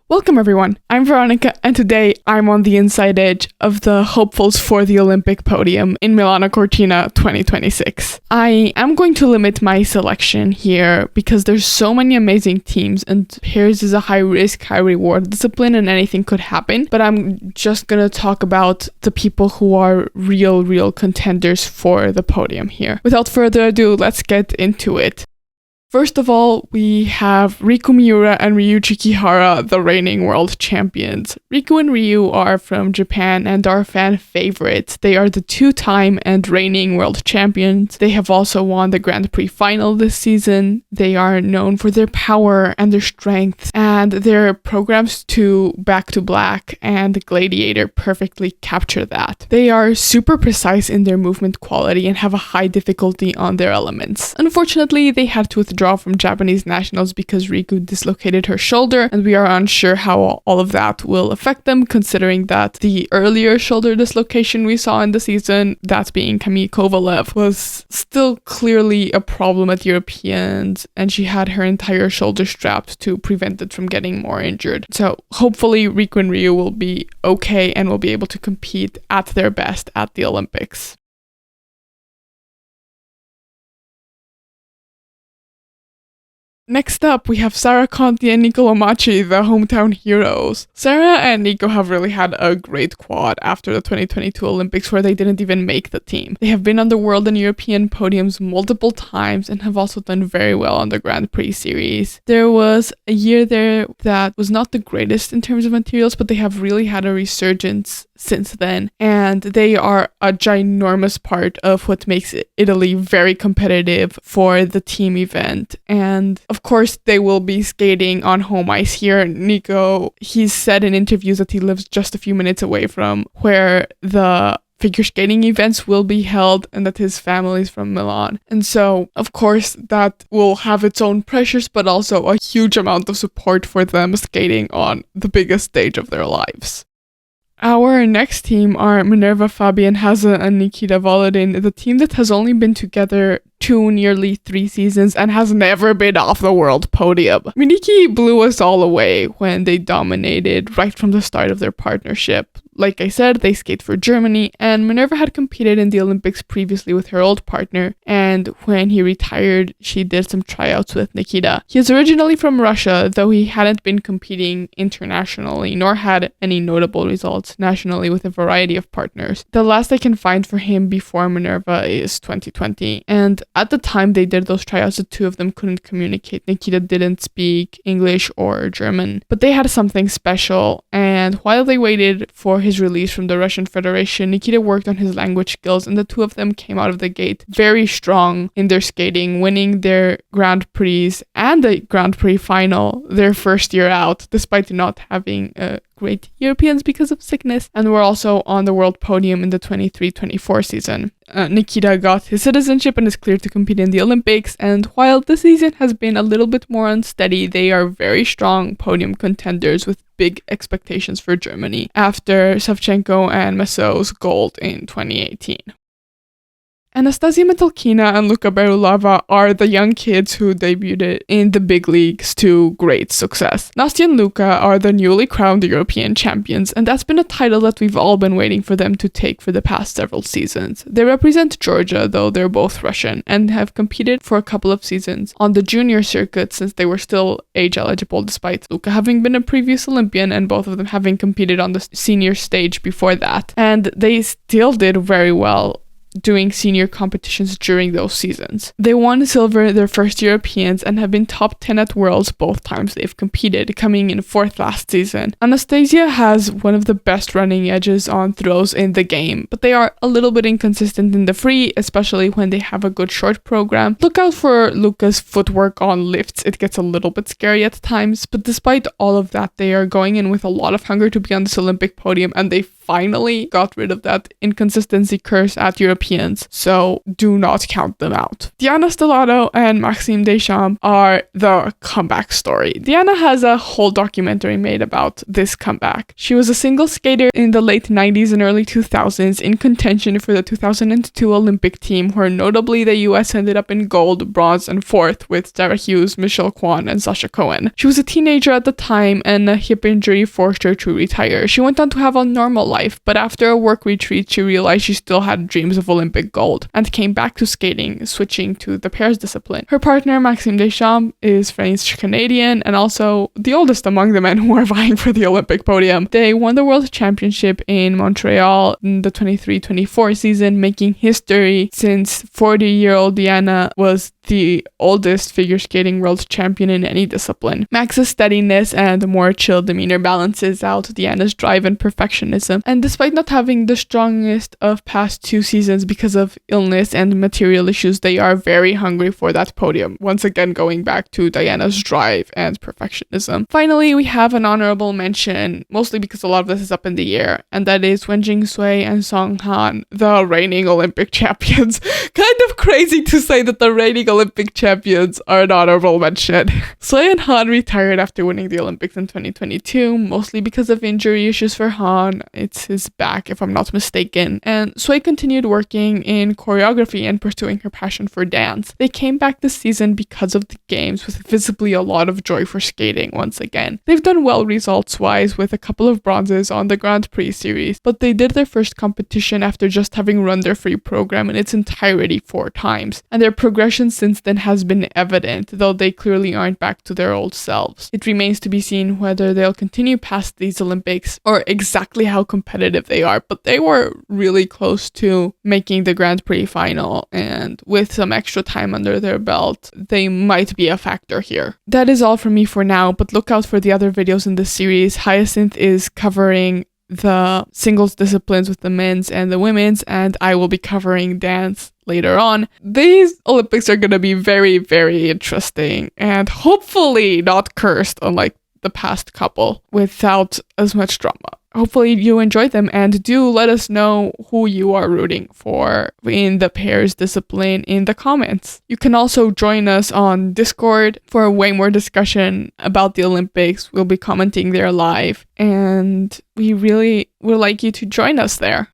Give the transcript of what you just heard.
Welcome everyone, I'm Veronica and today I'm on the inside edge of the hopefuls for the Olympic podium in Milano Cortina 2026. I am going to limit my selection here because there's so many amazing teams and pairs is a high risk, high reward discipline and anything could happen, but I'm just gonna talk about the people who are real contenders for the podium here. Without further ado, let's get into it. First of all, we have Riku, Miura, and Ryuichi Kihara, the reigning world champions. Riku and Ryu are from Japan and are fan favorites. They are the two-time and reigning world champions. They have also won the Grand Prix final this season. They are known for their power and their strength, and their programs to Back to Black and Gladiator perfectly capture that. They are super precise in their movement quality and have a high difficulty on their elements. Unfortunately, they had to withdraw from Japanese nationals because Riku dislocated her shoulder, and we are unsure how all of that will affect them, considering that the earlier shoulder dislocation we saw in the season, that being Camille Kovalev, was still clearly a problem at Europeans, and she had her entire shoulder strapped to prevent it from getting more injured. So hopefully Riku and Ryu will be okay and will be able to compete at their best at the Olympics. Next up, we have Sarah, Conti, and Niccolo Macii, the hometown heroes. Sarah and Nico have really had a great quad after the 2022 Olympics where they didn't even make the team. They have been on the world and European podiums multiple times and have also done very well on the Grand Prix series. There was a year there that was not the greatest in terms of materials, but they have really had a resurgence since then, and they are a ginormous part of what makes Italy very competitive for the team event. And of course they will be skating on home ice here. Nico, he's said in interviews that he lives just a few minutes away from where the figure skating events will be held and that his family is from Milan. And so, of course, that will have its own pressures, but also a huge amount of support for them skating on the biggest stage of their lives. Our next team are Minerva, Fabian, Hase, and Nikita Voladin, the team that has only been together nearly 3 seasons and has never been off the world podium. Miniki blew us all away when they dominated right from the start of their partnership. Like I said, they skate for Germany, and Minerva had competed in the Olympics previously with her old partner, and when he retired, she did some tryouts with Nikita. He is originally from Russia, though he hadn't been competing internationally, nor had any notable results nationally with a variety of partners. The last I can find for him before Minerva is 2020, and at the time they did those tryouts, the two of them couldn't communicate. Nikita didn't speak English or German, but they had something special, and while they waited for his release from the Russian Federation, Nikita worked on his language skills, and the two of them came out of the gate very strong in their skating, winning their Grand Prix and the Grand Prix final their first year out, despite not having great Europeans because of sickness, and were also on the world podium in the 23-24 season. Nikita got his citizenship and is cleared to compete in the Olympics, and while the season has been a little bit more unsteady, they are very strong podium contenders with big expectations for Germany after Savchenko and Massot's gold in 2018. Anastasia, Metelkina, and Luca Berulava are the young kids who debuted in the big leagues to great success. Nastia and Luca are the newly crowned European champions, and that's been a title that we've all been waiting for them to take for the past several seasons. They represent Georgia, though they're both Russian, and have competed for a couple of seasons on the junior circuit since they were still age eligible, despite Luca having been a previous Olympian and both of them having competed on the senior stage before that. And they still did very well doing senior competitions during those seasons. They won silver their first Europeans and have been top 10 at Worlds both times they've competed, coming in 4th last season. Anastasia has one of the best running edges on throws in the game, but they are a little bit inconsistent in the free, especially when they have a good short program. Look out for Luca's footwork on lifts, it gets a little bit scary at times, but despite all of that, they are going in with a lot of hunger to be on this Olympic podium, and they finally got rid of that inconsistency curse at Europeans, so do not count them out. Deanna, Stellato, and Maxim Deschamps are the comeback story. Deanna has a whole documentary made about this comeback. She was a single skater in the late 90s and early 2000s in contention for the 2002 Olympic team, where notably the US ended up in gold, bronze, and fourth with Sarah Hughes, Michelle Kwan, and Sasha Cohen. She was a teenager at the time, and a hip injury forced her to retire. She went on to have a normal life, but after a work retreat, she realized she still had dreams of Olympic gold and came back to skating, switching to the pairs discipline. Her partner, Maxim Deschamps, is French Canadian and also the oldest among the men who are vying for the Olympic podium. They won the World Championship in Montreal in the 23-24 season, making history since 40-year-old Deanna was the oldest figure skating world champion in any discipline. Max's steadiness and more chill demeanor balances out Deanna's drive and perfectionism, and despite not having the strongest of past 2 seasons because of illness and material issues, they are very hungry for that podium, once again going back to Diana's drive and perfectionism. Finally, we have an honorable mention, mostly because a lot of this is up in the air, and that is Wenjing Sui and Song Han, the reigning Olympic champions. Kind of crazy to say that the reigning Olympic champions are an honorable mention. Sui and Han retired after winning the Olympics in 2022, mostly because of injury issues for Han. It's his back, if I'm not mistaken. And Sui continued working in choreography and pursuing her passion for dance. They came back this season because of the games with visibly a lot of joy for skating once again. They've done well results-wise with a couple of bronzes on the Grand Prix series, but they did their first competition after just having run their free program in its entirety 4 times, and their progression since then has been evident, though they clearly aren't back to their old selves. It remains to be seen whether they'll continue past these Olympics or exactly how competitive they are, but they were really close to making the Grand Prix final, and with some extra time under their belt, they might be a factor here. That is all from me for now, but look out for the other videos in this series. Hyacinth is covering the singles disciplines with the men's and the women's, and I will be covering dance later on. These Olympics are going to be very, very interesting and hopefully not cursed unlike the past couple without as much drama. Hopefully you enjoyed them, and do let us know who you are rooting for in the pairs discipline in the comments. You can also join us on Discord for way more discussion about the Olympics. We'll be commenting there live, and we really would like you to join us there.